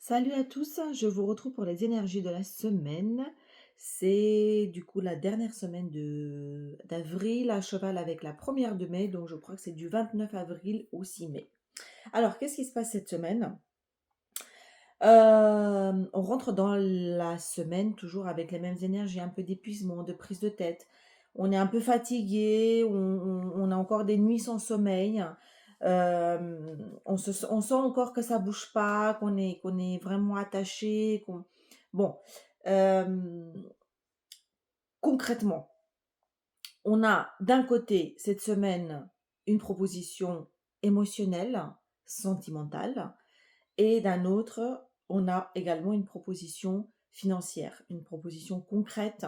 Salut à tous, je vous retrouve pour les énergies de la semaine. C'est du coup la dernière semaine d'avril à cheval avec la première de mai, donc je crois que c'est du 29 avril au 6 mai. Alors, qu'est-ce qui se passe cette semaine? On rentre dans la semaine toujours avec les mêmes énergies, un peu d'épuisement, de prise de tête. On est un peu fatigué, on a encore des nuits sans sommeil. On sent encore que ça bouge pas, qu'on est vraiment attaché. Bon, euh, concrètement, on a d'un côté cette semaine une proposition émotionnelle, sentimentale, et d'un autre, on a également une proposition financière, une proposition concrète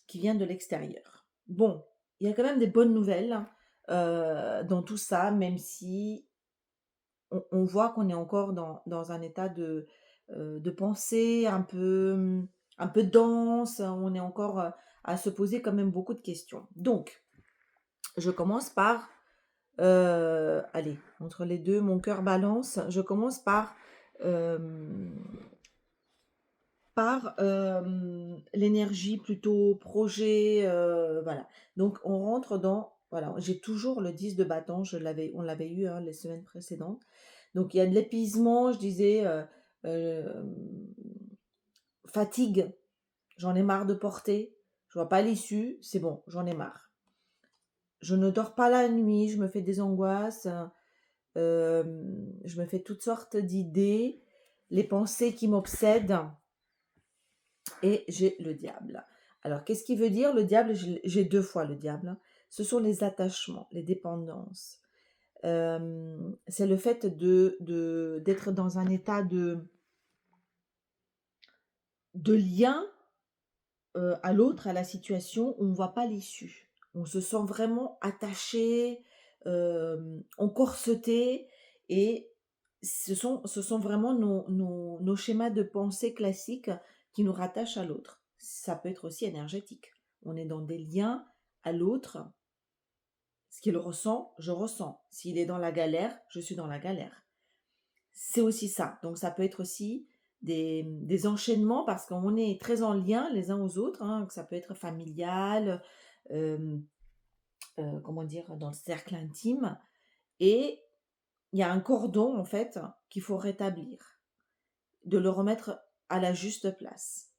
qui vient de l'extérieur. Bon, il y a quand même des bonnes nouvelles dans tout ça, même si on voit qu'on est encore dans un état de pensée un peu dense, on est encore à se poser quand même beaucoup de questions. Donc, je commence par, allez, entre les deux, mon cœur balance, je commence euh, l'énergie plutôt projet, voilà. Donc on rentre dans, voilà, j'ai toujours le 10 de bâton, on l'avait eu les semaines précédentes. Donc il y a de l'épuisement, je disais, euh, fatigue, j'en ai marre de porter, je vois pas l'issue, c'est bon, j'en ai marre. Je ne dors pas la nuit, je me fais des angoisses, je me fais toutes sortes d'idées, les pensées qui m'obsèdent. Et j'ai le diable. Alors, qu'est-ce qui veut dire le diable? J'ai deux fois le diable. Ce sont les attachements, les dépendances. C'est le fait d'être dans un état de lien à l'autre, à la situation, où on ne voit pas l'issue. On se sent vraiment attaché, encorseté, et ce sont vraiment nos schémas de pensée classiques qui nous rattachent à l'autre. Ça peut être aussi énergétique. On est dans des liens à l'autre. Ce qu'il ressent, je ressens. S'il est dans la galère, je suis dans la galère. C'est aussi ça. Donc ça peut être aussi des enchaînements parce qu'on est très en lien les uns aux autres, hein, que ça peut être familial, euh, comment dire, dans le cercle intime. Et il y a un cordon, en fait, qu'il faut rétablir, de le remettre à la juste place.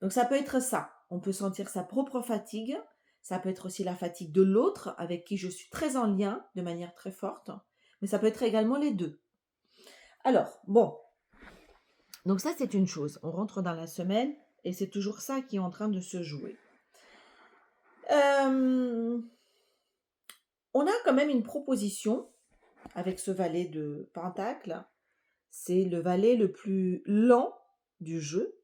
Donc ça peut être ça. On peut sentir sa propre fatigue. Ça peut être aussi la fatigue de l'autre avec qui je suis très en lien de manière très forte. Mais ça peut être également les deux. Alors, bon, donc ça, c'est une chose. On rentre dans la semaine et c'est toujours ça qui est en train de se jouer. Euh, on a quand même une proposition avec ce valet de Pentacle. C'est le valet le plus lent du jeu,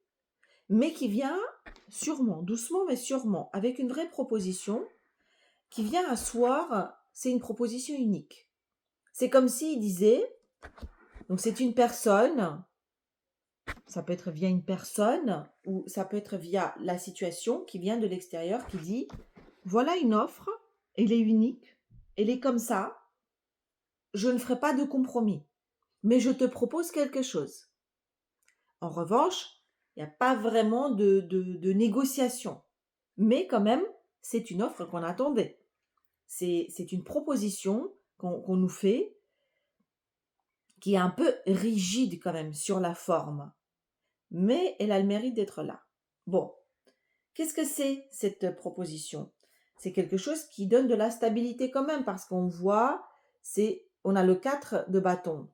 mais qui vient sûrement, doucement mais sûrement, avec une vraie proposition qui vient asseoir, c'est une proposition unique. C'est comme s'il disait, donc c'est une personne. Ça peut être via une personne ou ça peut être via la situation qui vient de l'extérieur qui dit, voilà une offre, elle est unique, elle est comme ça, je ne ferai pas de compromis, mais je te propose quelque chose. En revanche, il n'y a pas vraiment de négociation, mais quand même, c'est une offre qu'on attendait. C'est une proposition qu'on nous fait qui est un peu rigide quand même sur la forme, mais elle a le mérite d'être là. Bon, qu'est-ce que c'est cette proposition? C'est quelque chose qui donne de la stabilité quand même parce qu'on voit, on a le 4 de bâton.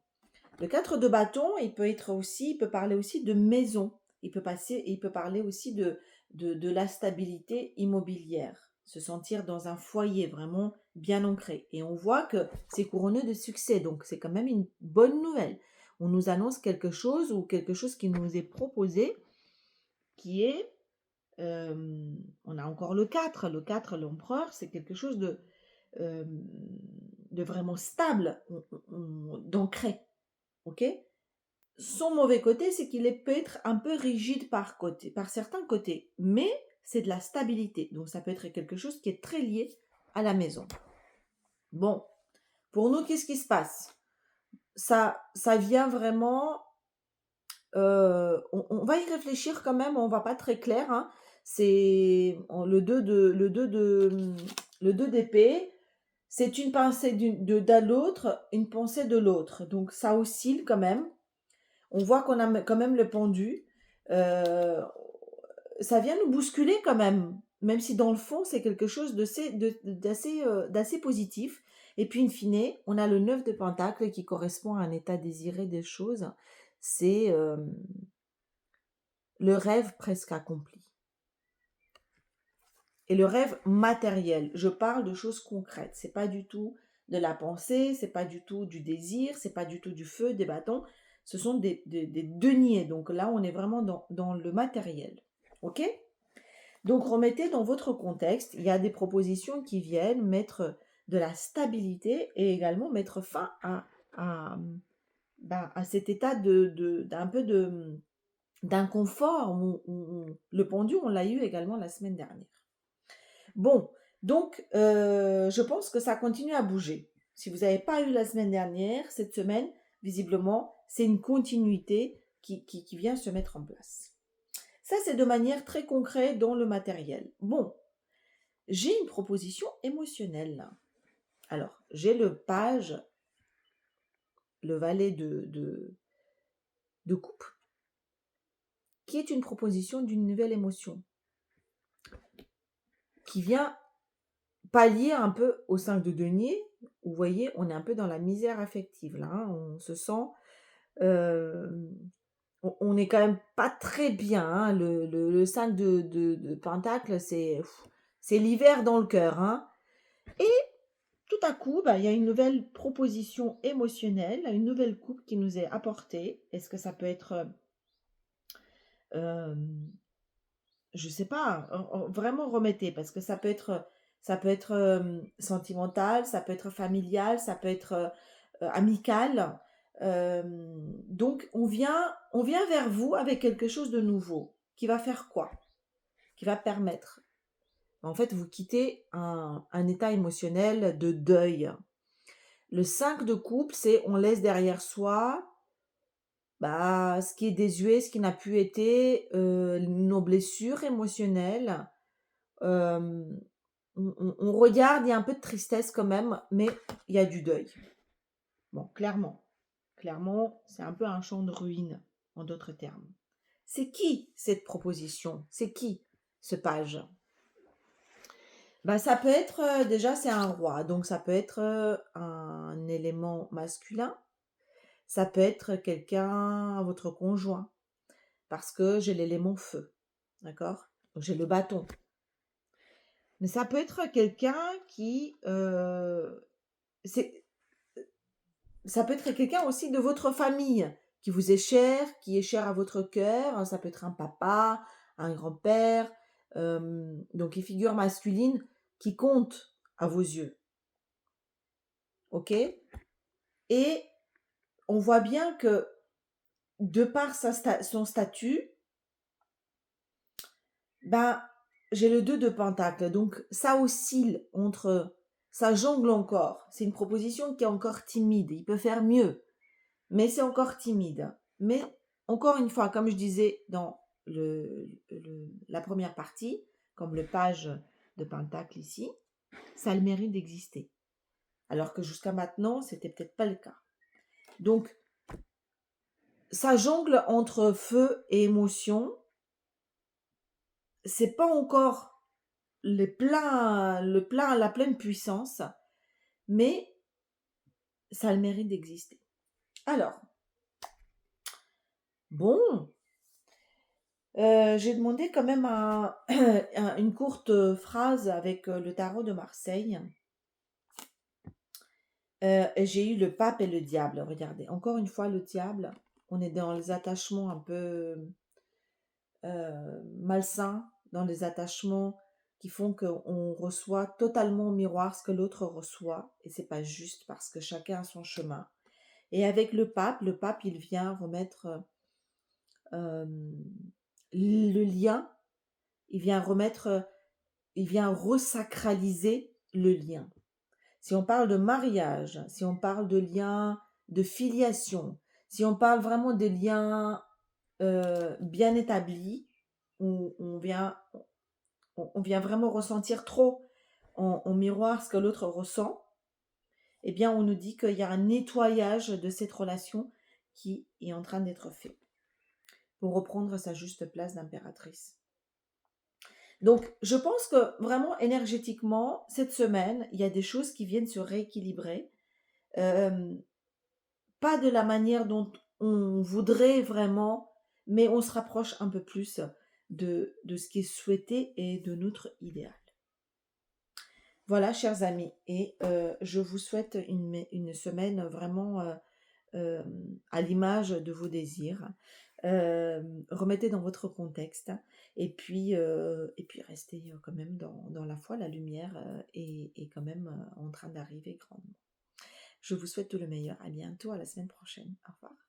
Le 4 de bâton, il peut parler aussi de maison. Il peut parler aussi de la stabilité immobilière. Se sentir dans un foyer vraiment bien ancré. Et on voit que c'est couronné de succès. Donc c'est quand même une bonne nouvelle. On nous annonce quelque chose ou quelque chose qui nous est proposé qui est on a encore le 4. Le 4, l'empereur, c'est quelque chose euh, de vraiment stable, d'ancré. Ok. Son mauvais côté, c'est qu'il peut être un peu rigide par certains côtés, mais c'est de la stabilité. Donc ça peut être quelque chose qui est très lié à la maison. Bon, pour nous, qu'est-ce qui se passe? Ça vient vraiment On va y réfléchir quand même, on va pas très clair, hein. C'est le 2 d'épée, c'est une pensée d'un l'autre, une pensée de l'autre. Donc ça oscille quand même. On voit qu'on a quand même le pendu. Euh, Ça vient nous bousculer quand même si dans le fond c'est quelque chose d'assez positif. Et puis in fine, on a le 9 de Pentacle qui correspond à un état désiré des choses. C'est le rêve presque accompli. Et le rêve matériel, je parle de choses concrètes. C'est pas du tout de la pensée, c'est pas du tout du désir, c'est pas du tout du feu, des bâtons. Ce sont des deniers. Donc là, on est vraiment dans le matériel. Ok? Donc remettez dans votre contexte, il y a des propositions qui viennent mettre de la stabilité et également mettre fin à cet état d'un peu d'inconfort. Le pendu, on l'a eu également la semaine dernière. Bon, donc je pense que ça continue à bouger. Si vous n'avez pas eu la semaine dernière, cette semaine, visiblement, c'est une continuité qui vient se mettre en place. Ça, c'est de manière très concrète dans le matériel. Bon, j'ai une proposition émotionnelle. Alors, j'ai le page, le valet de coupe, qui est une proposition d'une nouvelle émotion, qui vient pallier un peu au 5 de denier. Vous voyez, on est un peu dans la misère affective, là. Hein. On se sent... on n'est quand même pas très bien. Hein. Le 5 de pentacle, c'est l'hiver dans le cœur. Hein. Et tout à coup, il y a une nouvelle proposition émotionnelle, une nouvelle coupe qui nous est apportée. Est-ce que ça peut être, je sais pas, vraiment remettez, parce que ça peut être sentimental, ça peut être familial, ça peut être amical. Euh, donc on vient vers vous avec quelque chose de nouveau qui va faire quoi? Qui va permettre. En fait, vous quittez un état émotionnel de deuil. Le 5 de coupe, c'est on laisse derrière soi ce qui est désuet, ce qui n'a plus été, nos blessures émotionnelles. Euh, on regarde, il y a un peu de tristesse quand même, mais il y a du deuil. Bon, clairement. Clairement, c'est un peu un champ de ruines, en d'autres termes. C'est qui cette proposition? C'est qui ce page? Ça peut être, déjà, c'est un roi, donc ça peut être un élément masculin. Ça peut être quelqu'un, votre conjoint, parce que j'ai l'élément feu, d'accord? Donc j'ai le bâton. Mais ça peut être quelqu'un ça peut être quelqu'un aussi de votre famille, qui vous est cher, qui est cher à votre cœur. Ça peut être un papa, un grand-père, donc une figure masculine qui compte à vos yeux, ok? Et on voit bien que de par son statut, j'ai le 2 de pentacle, donc ça oscille ça jongle encore. C'est une proposition qui est encore timide. Il peut faire mieux, mais c'est encore timide. Mais encore une fois, comme je disais dans la première partie, comme le page de pentacle ici, ça a le mérite d'exister. Alors que jusqu'à maintenant, c'était peut-être pas le cas. Donc, ça jongle entre feu et émotion. C'est pas encore la pleine puissance, mais ça a le mérite d'exister. Alors, bon, j'ai demandé quand même une courte phrase avec le tarot de Marseille. J'ai eu le pape et le diable. Regardez, encore une fois, le diable, on est dans les attachements un peu malsains, dans les attachements qui font qu'on reçoit totalement au miroir ce que l'autre reçoit, et c'est pas juste parce que chacun a son chemin. Et avec le pape, il vient remettre le lien, il vient resacraliser le lien. Si on parle de mariage, si on parle de lien de filiation, si on parle vraiment des liens bien établie, où on vient vraiment ressentir trop en miroir ce que l'autre ressent, eh bien, on nous dit qu'il y a un nettoyage de cette relation qui est en train d'être fait pour reprendre sa juste place d'impératrice. Donc, je pense que vraiment énergétiquement, cette semaine, il y a des choses qui viennent se rééquilibrer. Euh, Pas de la manière dont on voudrait vraiment, mais on se rapproche un peu plus de ce qui est souhaité et de notre idéal. Voilà, chers amis, et je vous souhaite une semaine vraiment euh, à l'image de vos désirs. Remettez dans votre contexte et puis restez quand même dans la foi, la lumière est quand même en train d'arriver grandement. Je vous souhaite tout le meilleur. À bientôt, à la semaine prochaine. Au revoir.